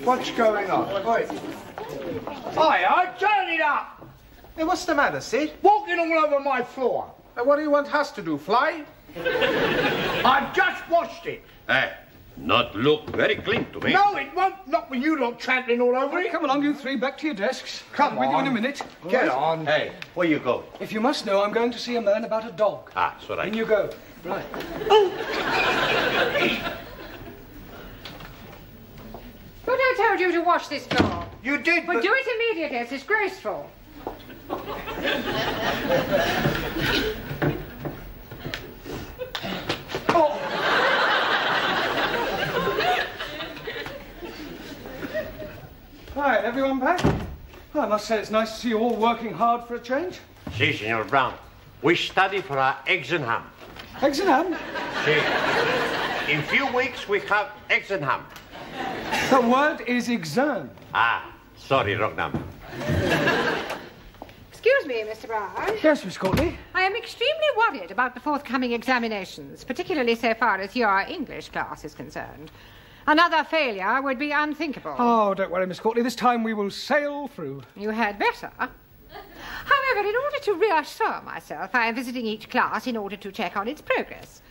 What's going on? Oi. Hi, turn it up! Hey, what's the matter, Sid? Walking all over my floor. What do you want us to do, fly? I've just washed it. Hey, not look very clean to me. No, it won't. Not with you lot trampling all over it. Come along, you three, back to your desks. Come I'll be on. with you in a minute. Get on. Hey, where you go? If you must know, I'm going to see a man about a dog. Ah, it's all right. In you go. Right. But I told you to wash this floor. You did, Well, do it immediately. It's disgraceful. Right, everyone back? Well, I must say it's nice to see you all working hard for a change. Si, Senor Brown. We study for our eggs and ham. Eggs and ham? Si. In few weeks, we have eggs and ham. The word is exam. Ah, sorry, wrong number. Excuse me, Mr. Brown. Yes, Miss Courtney? I am extremely worried about the forthcoming examinations, particularly so far as your English class is concerned. Another failure would be unthinkable. Oh, don't worry, Miss Courtney. This time we will sail through. You had better. However, in order to reassure myself, I am visiting each class in order to check on its progress.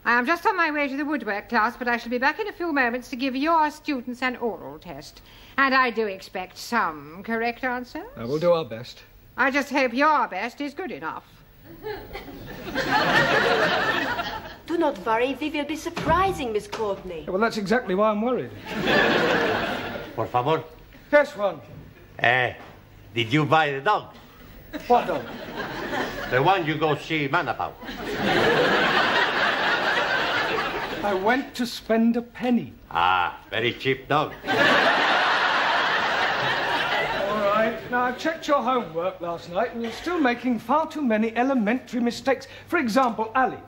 I am just on my way to the woodwork class, but I shall be back in a few moments to give your students an oral test. And I do expect some correct answers. We'll do our best. I just hope your best is good enough. Do not worry, we will be surprising Miss Courtney. Yeah, well, that's exactly why I'm worried. Por favor. Yes, one. Did you buy the dog? What dog? The one you go see man about. I went to spend a penny. Ah, very cheap dog. All right. Now, I checked your homework last night, and you're still making far too many elementary mistakes. For example, Ali.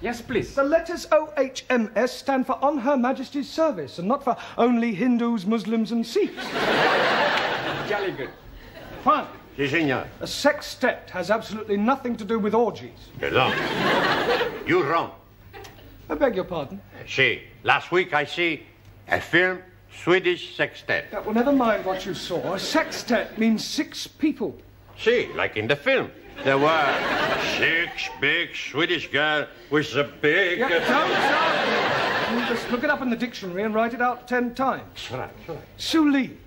Yes, please. The letters OHMS stand for On Her Majesty's Service, and not for only Hindus, Muslims, and Sikhs. Jolly good. Fine. Si, senor. A sextet has absolutely nothing to do with orgies. Perdón. You're wrong. I beg your pardon. Si, last week I see a film, Swedish sextet. Yeah, well, never mind what you saw. A sextet means 6 people. Si, like in the film. There were 6 big Swedish girls with a big... Yeah, don't just look it up in the dictionary and write it out 10 times. Right. Suli.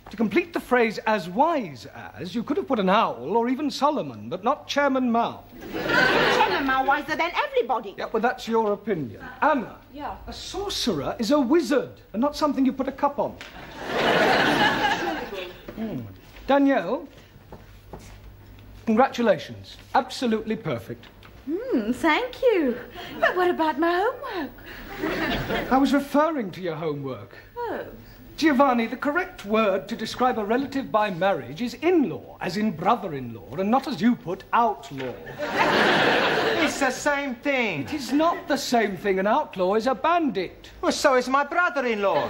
To complete the phrase as wise as, you could have put an owl or even Solomon, but not Chairman Mao. Chairman Mao wiser than everybody. Yeah, well, that's your opinion. Anna. Yeah. A sorcerer is a wizard and not something you put a cup on. Danielle. Congratulations. Absolutely perfect. Thank you. But what about my homework? I was referring to your homework. Oh. Giovanni, the correct word to describe a relative by marriage is in-law, as in brother-in-law, and not as you put, outlaw. It's the same thing. It is not the same thing. An outlaw is a bandit. Well, so is my brother-in-law.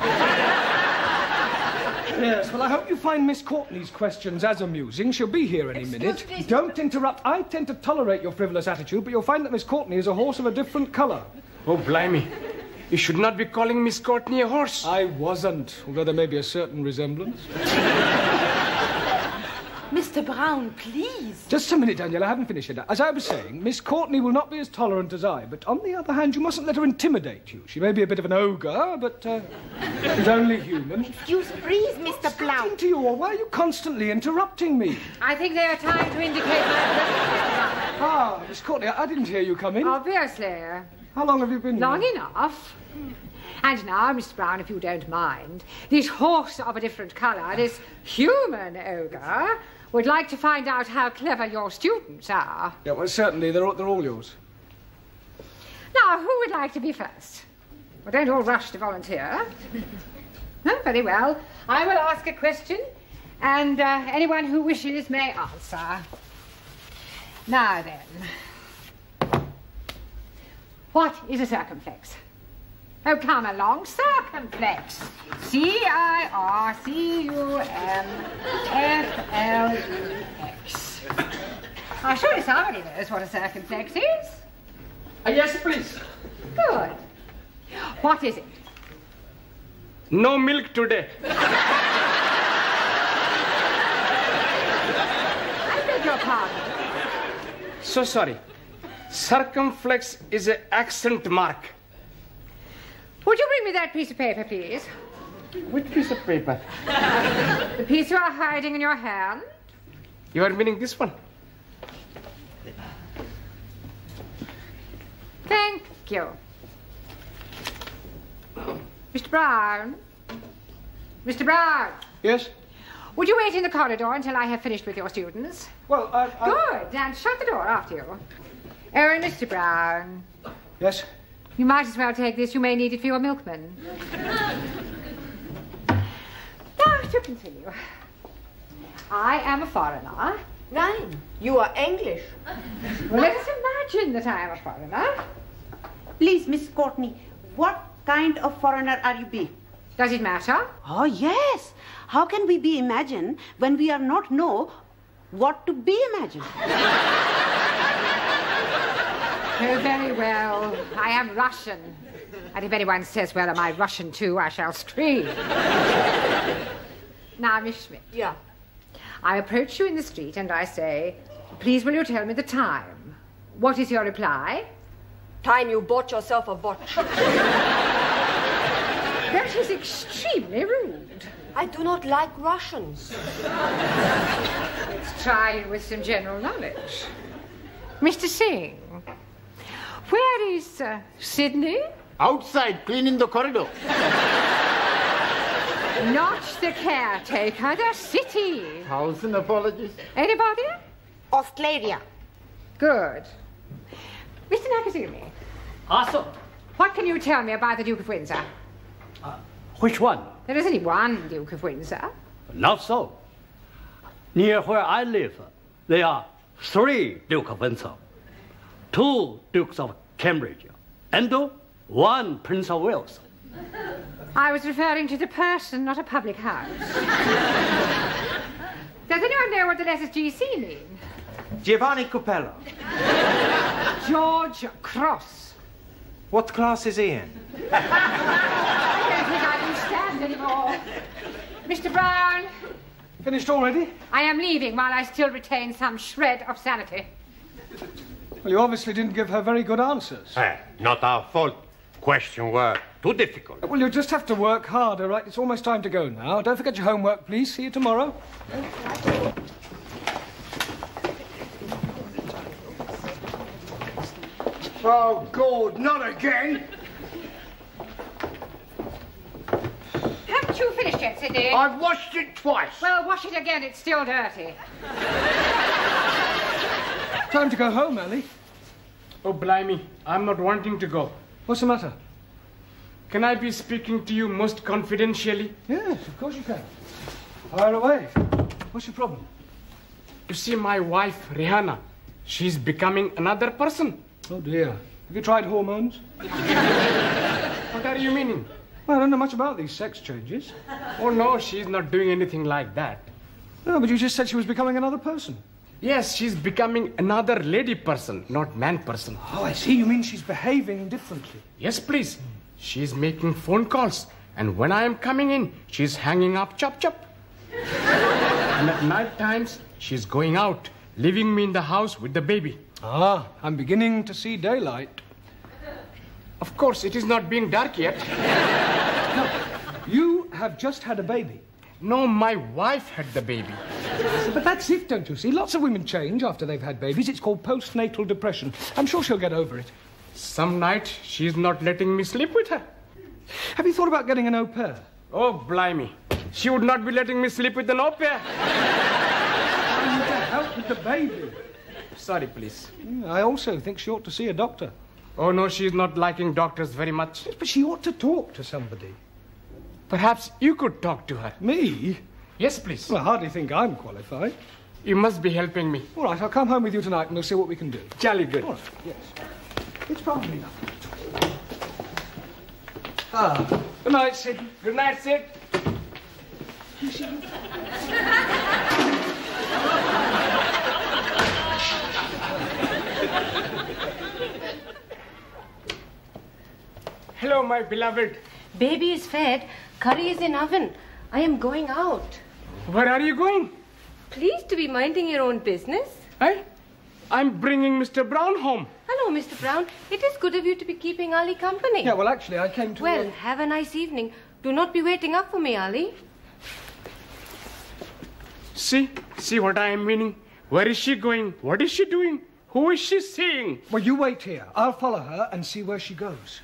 Yes, well, I hope you find Miss Courtney's questions as amusing. She'll be here any minute. me. Don't interrupt. I tend to tolerate your frivolous attitude, but you'll find that Miss Courtney is a horse of a different colour. Oh, blimey. You should not be calling Miss Courtney a horse. I wasn't, although there may be a certain resemblance. Mr. Brown, please. Just a minute, Danielle, I haven't finished yet. As I was saying, Miss Courtney will not be as tolerant as I, but on the other hand, you mustn't let her intimidate you. She may be a bit of an ogre, but she's only human. Excuse, please, Mr. Brown. Speaking to you, or why are you constantly interrupting me? I think they are trying to indicate my presence. Ah, Miss Courtney, I didn't hear you come in. Obviously. How long have you been Long here? enough. And now, Mr. Brown, if you don't mind, this horse of a different colour, this human ogre, would like to find out how clever your students are. Yeah, well, certainly. They're all yours. Now, who would like to be first? Well, don't all rush to volunteer. No, very well. I will ask a question, and anyone who wishes may answer. Now then, what is a circumflex? Oh, come along, circumflex. C-I-R-C-U-M-F-L-E-X. I'm sure somebody knows what a circumflex is. Yes, please. Good. What is it? No milk today. I beg your pardon. So sorry. Circumflex is an accent mark. Would you bring me that piece of paper, please? Which piece of paper? The piece you are hiding in your hand? You are meaning this one? Thank you. Mr. Brown? Mr. Brown? Yes? Would you wait in the corridor until I have finished with your students? Well, Good, and shut the door after you. Oh, and Mr. Brown, Yes? you might as well take this. You may need it for your milkman. Now, to continue. I am a foreigner. Right. You are English. Well, let us imagine that I am a foreigner. Please, Miss Courtney, what kind of foreigner are you be? Does it matter? Oh, yes. How can we be imagined when we are not know what to be imagined? Oh, very well. I am Russian. And if anyone says, well, am I Russian too, I shall scream. Now, Miss Schmidt. Yeah. I approach you in the street and I say, please will you tell me the time? What is your reply? Time you bought yourself a watch. That is extremely rude. I do not like Russians. Let's try it with some general knowledge. Mr. Singh, where is Sydney? Outside, cleaning the corridor. Not the caretaker, the city. 1,000 apologies. Anybody? Australia. Good. Mr. Nakazumi, Awesome. what can you tell me about the Duke of Windsor? Which one? There is only one Duke of Windsor. Not so. Near where I live, there are 3 Duke of Windsor, 2 Dukes of Cambridge, and 1 Prince of Wales. I was referring to the person, not a public house. Does anyone know what the letters GC mean? Giovanni Capello. George Cross. What class is he in? I don't think I can stand anymore. Mr. Brown, Finished already? I am leaving while I still retain some shred of sanity. Well, you obviously didn't give her very good answers. Not our fault. Questions were too difficult. Well, you'll just have to work harder, right? It's almost time to go now. Don't forget your homework, please. See you tomorrow. Oh, God, not again. Haven't you finished yet, Sidney? I've washed it twice. Well, wash it again. It's still dirty. Time to go home, Ellie. Oh, blimey. I'm not wanting to go. What's the matter? Can I be speaking to you most confidentially? Yes, of course you can. Fire away. What's your problem? You see, my wife, Rihanna, she's becoming another person. Oh, dear. Have you tried hormones? What are you meaning? Well, I don't know much about these sex changes. Oh, no, she's not doing anything like that. No, but you just said she was becoming another person. Yes, she's becoming another lady person, not man person. Oh, I see. You mean she's behaving differently. Yes, please. She's making phone calls, and when I am coming in, she's hanging up chop chop. And at night times, she's going out, leaving me in the house with the baby. Ah, I'm beginning to see daylight. Of course, it is not being dark yet. No, you have just had a baby. No, my wife had the baby. But that's it, don't you see? Lots of women change after they've had babies. It's called postnatal depression. I'm sure she'll get over it. Some night, she's not letting me sleep with her. Have you thought about getting an au pair? Oh, blimey. She would not be letting me sleep with an au pair. I need to help with the baby. Sorry, please. I also think she ought to see a doctor. Oh, no, she's not liking doctors very much. Yes, but she ought to talk to somebody. Perhaps you could talk to her. Me? Yes, please. Well, I hardly think I'm qualified. You must be helping me. All right, I'll come home with you tonight and we'll see what we can do. Jolly good. All right, yes. It's probably nothing. Ah, good night, Sid. Good night, Sid. Hello, my beloved. Baby is fed. Curry is in oven. I am going out. Where are you going? Please to be minding your own business. I'm bringing Mr. Brown home. Hello, Mr. Brown. It is good of you to be keeping Ali company. Yeah, well, actually, I came to... Well, have a nice evening. Do not be waiting up for me, Ali. See what I am meaning? Where is she going? What is she doing? Who is she seeing? Well, you wait here. I'll follow her and see where she goes.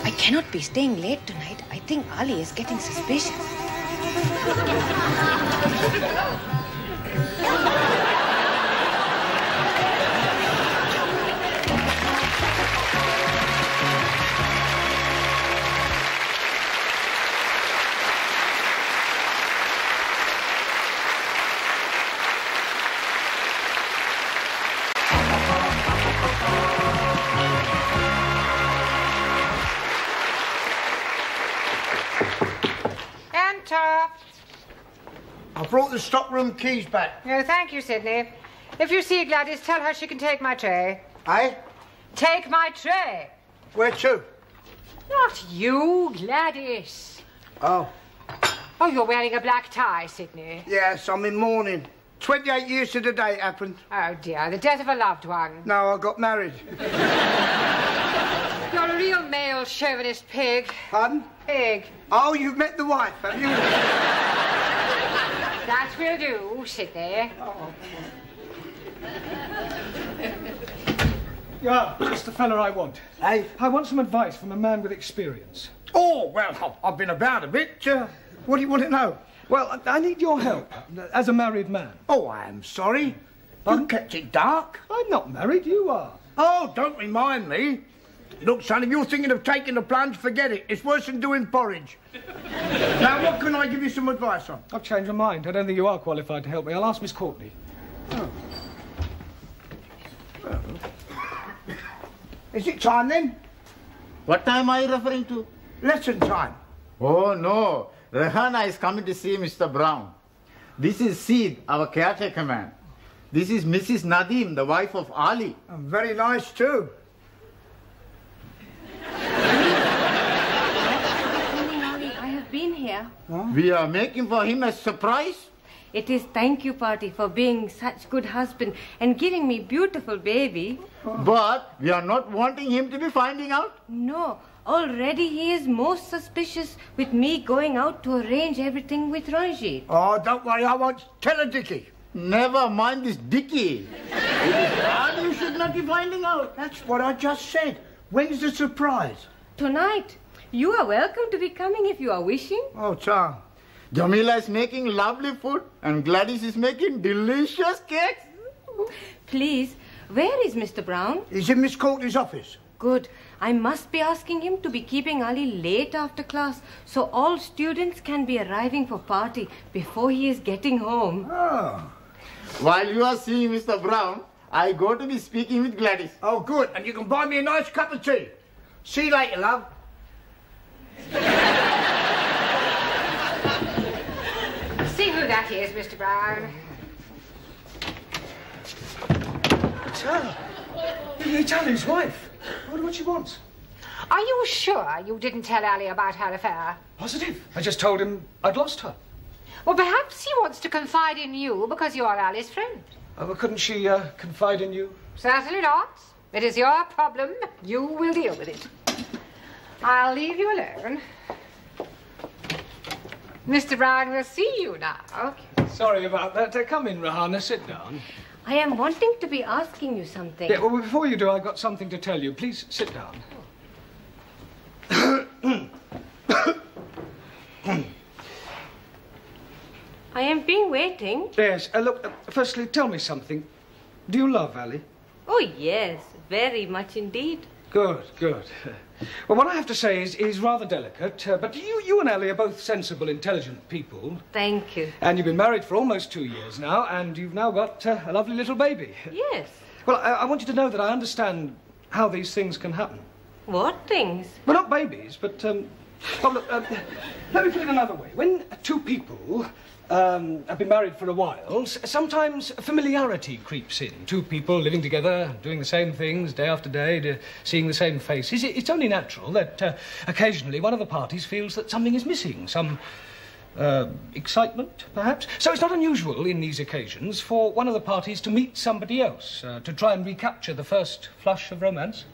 I cannot be staying late tonight. I think Ali is getting suspicious. I brought the stockroom keys back. Oh, thank you, Sidney. If you see Gladys, tell her she can take my tray. Eh? Take my tray. Where to? Not you, Gladys. Oh. Oh, you're wearing a black tie, Sidney. Yes, I'm in mourning. 28 years to the day it happened. Oh, dear, the death of a loved one. No, I got married. You're a real male chauvinist pig. Pardon? Pig. Oh, you've met the wife, have you? That will do, Sidney. Oh. Yeah, just the fella I want. Hey? I want some advice from a man with experience. Oh, well, I've been about a bit. What do you want to know? Well, I need your help, as a married man. Oh, I am sorry. You kept it dark. I'm not married, you are. Oh, don't remind me. Look, son, if you're thinking of taking the plunge, forget it. It's worse than doing porridge. Now, what can I give you some advice on? I've changed my mind. I don't think you are qualified to help me. I'll ask Miss Courtney. Oh. Well. Is it time, then? What time are you referring to? Lesson time. Oh, no. Rehana is coming to see Mr. Brown. This is Sid, our caretaker man. This is Mrs. Nadim, the wife of Ali. Very nice, too. I have been here. Huh? We are making for him a surprise. It is thank you party for being such good husband and giving me beautiful baby. But we are not wanting him to be finding out. No, already he is most suspicious with me going out to arrange everything with Ranjit. Oh, don't worry, I won't tell a Dickie. Never mind this Dickie. You should not be finding out. That's what I just said. When's the surprise? Tonight. You are welcome to be coming if you are wishing. Oh, Tom. Jamila is making lovely food and Gladys is making delicious cakes. Please, where is Mr. Brown? He's in Miss Courtney's office. Good. I must be asking him to be keeping Ali late after class so all students can be arriving for party before he is getting home. Oh. While you are seeing Mr. Brown, I go to be speaking with Gladys. Oh, good. And you can buy me a nice cup of tea. See you later, love. See who that is, Mr. Brown. It's her. It's Ali's wife. I wonder what she wants. Are you sure you didn't tell Ali about her affair? Positive. I just told him I'd lost her. Well, perhaps he wants to confide in you because you're Ali's friend. Oh, well, couldn't she confide in you? Certainly not. It is your problem. You will deal with it. I'll leave you alone. Mr. Brown will see you now. Sorry about that. Come in, Rahana. Sit down. I am wanting to be asking you something. Yeah, well, before you do, I've got something to tell you. Please sit down. I have been waiting. Yes. Look, firstly, tell me something. Do you love Ali? Oh, yes. Very much indeed. Good, good. Well, what I have to say is rather delicate, but you and Ali are both sensible, intelligent people. Thank you. And you've been married for almost 2 years now, and you've now got a lovely little baby. Yes. Well, I want you to know that I understand how these things can happen. What things? Well, not babies, but, oh, look, let me put it another way. When two people have been married for a while, sometimes familiarity creeps in. Two people living together, doing the same things day after day, seeing the same faces. It's only natural that occasionally one of the parties feels that something is missing, some excitement, perhaps. So it's not unusual in these occasions for one of the parties to meet somebody else, to try and recapture the first flush of romance.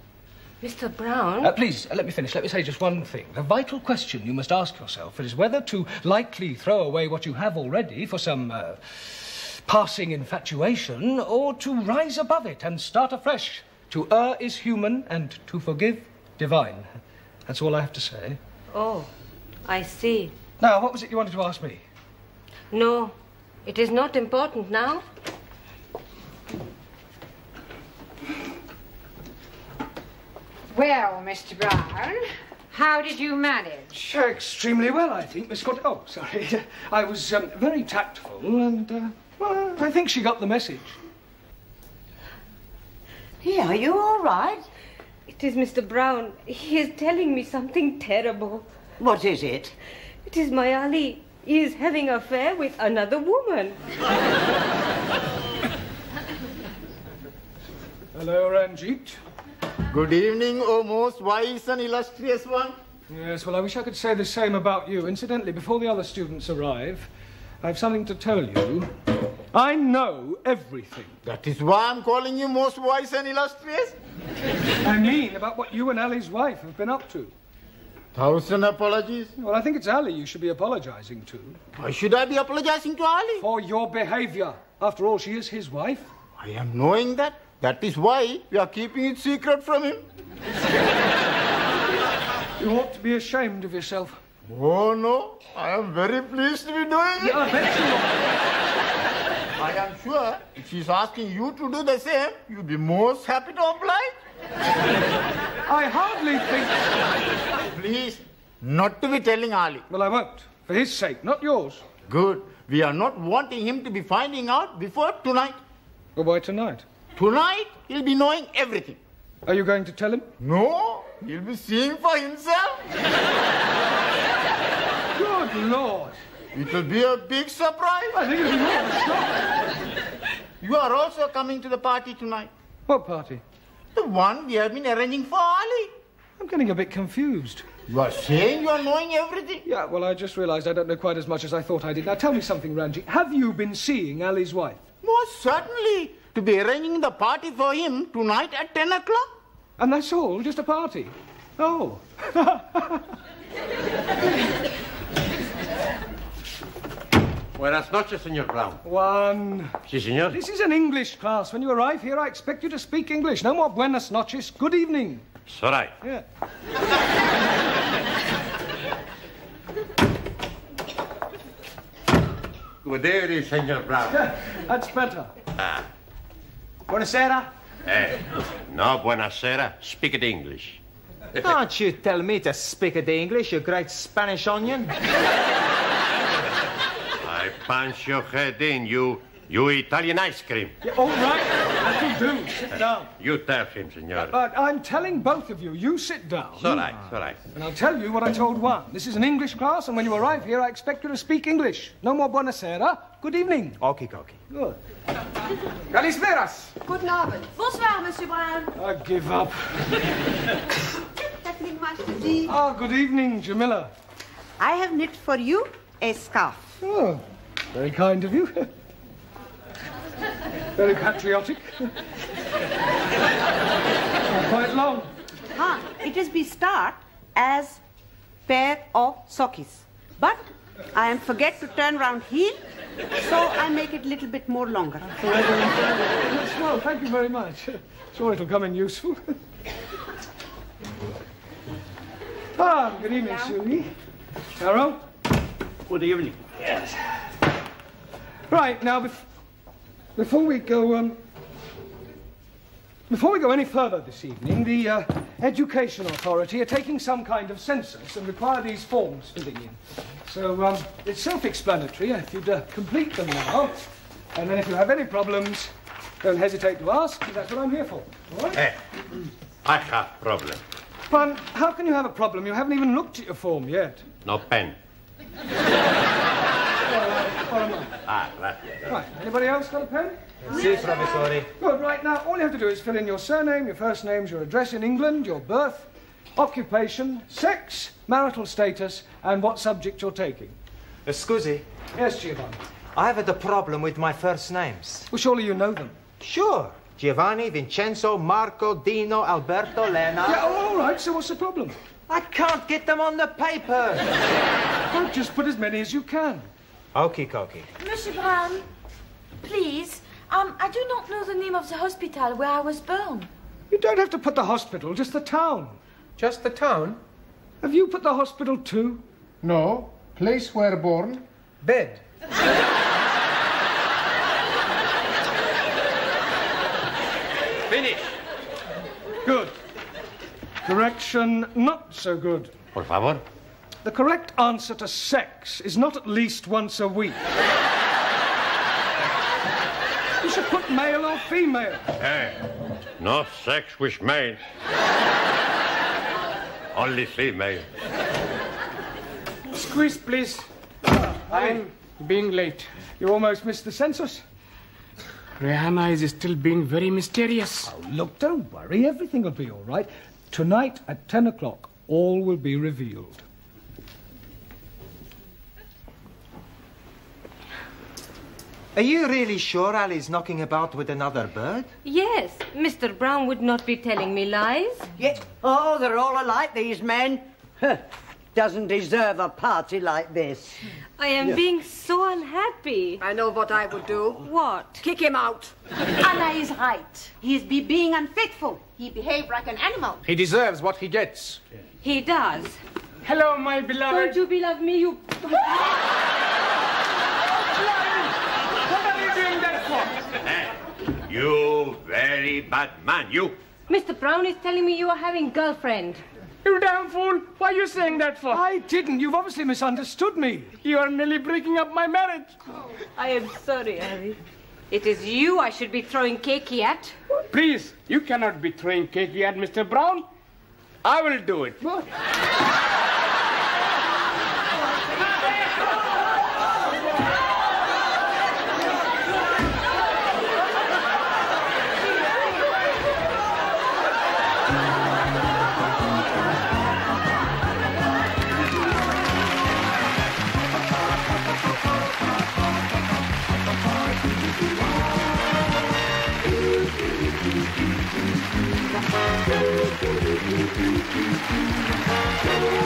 Mr. Brown? Please, let me finish. Let me say just one thing. The vital question you must ask yourself is whether to lightly throw away what you have already for some passing infatuation, or to rise above it and start afresh. To err is human, and to forgive, divine. That's all I have to say. Oh, I see. Now, what was it you wanted to ask me? No, it is not important now. Well, Mr. Brown, how did you manage? Extremely well, I think, Miss Scott. Oh, sorry. I was very tactful, and, well, I think she got the message. Yeah, are you all right? It is Mr. Brown. He is telling me something terrible. What is it? It is my Ali. He is having an affair with another woman. Hello, Ranjit. Good evening, O most wise and illustrious one. Yes, well, I wish I could say the same about you. Incidentally, before the other students arrive, I have something to tell you. I know everything. That is why I'm calling you most wise and illustrious. I mean about what you and Ali's wife have been up to. 1,000 apologies. Well, I think it's Ali you should be apologizing to. Why should I be apologizing to Ali? For your behavior. After all, she is his wife. I am knowing that. That is why we are keeping it secret from him. You ought to be ashamed of yourself. Oh, no. I am very pleased to be doing it. Yeah, I bet you are. I am sure if she's asking you to do the same, you'll be most happy to oblige. I hardly think... Please, not to be telling Ali. Well, I won't. For his sake, not yours. Good. We are not wanting him to be finding out before tonight. Well, why tonight? Tonight, he'll be knowing everything. Are you going to tell him? No, he'll be seeing for himself. Good Lord. It will be a big surprise. I think it'll be more of a shock. You are also coming to the party tonight. What party? The one we have been arranging for Ali. I'm getting a bit confused. You are saying you are knowing everything? Yeah, well, I just realized I don't know quite as much as I thought I did. Now, tell me something, Ranjit. Have you been seeing Ali's wife? Most certainly. To be arranging the party for him tonight at 10 o'clock. And that's all? Just a party? Oh. Buenas noches, Señor Brown. One. Sí, señor. This is an English class. When you arrive here, I expect you to speak English. No more buenas noches. Good evening. It's all right. Yeah. Good evening, Señor Brown. That's better. Buonasera. No, buenasera. Speak it English. Don't you tell me to speak it English, you great Spanish onion. I punch your head in, you Italian ice cream. Yeah, all right. That's do. Sit down. You tell him, senor. But I'm telling both of you, you sit down. It's all right, it's all right. And I'll tell you what I told one. This is an English class, and when you arrive here, I expect you to speak English. No more buonasera. Good evening. Okie. Good. Kalisperas. Guten Abend. Bonsoir, Monsieur Brown. I give up. Happening much to see. Ah, good evening, Jamila. I have knit for you a scarf. Oh, very kind of you. Very patriotic. Quite long. It is be start as pair of sockies. But I am forget to turn round heel, so I make it a little bit more longer. Well, thank you very much. Sure it'll come in useful. Good evening, Susie. Carol? Good evening. Yes. Right, now, before we go any further this evening, the Education Authority are taking some kind of census and require these forms filling in. So, it's self-explanatory if you'd complete them now. And then if you have any problems, don't hesitate to ask, because that's what I'm here for. All right? Hey, I have problem. But how can you have a problem? You haven't even looked at your form yet. No pen. Right. Right, anybody else got a pen? Si, professore. Good, right, now, all you have to do is fill in your surname, your first names, your address in England, your birth, occupation, sex, marital status, and what subject you're taking. Scusi, Yes, Giovanni. I have a problem with my first names. Well, surely you know them. Sure. Giovanni, Vincenzo, Marco, Dino, Alberto, Lena. Yeah, all right, so what's the problem? I can't get them on the paper. Well, just put as many as you can. Okie. Monsieur Brown, please, I do not know the name of the hospital where I was born. You don't have to put the hospital, just the town. Just the town? Have you put the hospital too? No. Place where born? Bed. Finish. Good. Correction, not so good. Por favor. The correct answer to sex is not at least once a week. You should put male or female. Hey, no sex with male. Only female. Squeeze, please. I'm being late. You almost missed the census. Rihanna is still being very mysterious. Oh, look, don't worry. Everything will be all right. Tonight at 10 o'clock, all will be revealed. Are you really sure Ali's knocking about with another bird? Yes, Mr. Brown would not be telling me lies. Yeah. Oh, they're all alike, these men. Doesn't deserve a party like this. I am being so unhappy. I know what I would do. What? Kick him out. Anna is right. He is being unfaithful. He behaved like an animal. He deserves what he gets. He does. Hello, my beloved. Don't you beloved me, you... What are you doing that for? Hey, you very bad man, you. Mr. Brown is telling me you are having girlfriend. You damn fool. Why are you saying that for? I didn't. You've obviously misunderstood me. You are nearly breaking up my marriage. I am sorry, Ali. It is you I should be throwing cakey at. Please, you cannot be throwing cakey at Mr. Brown. I will do it. What? Thank you.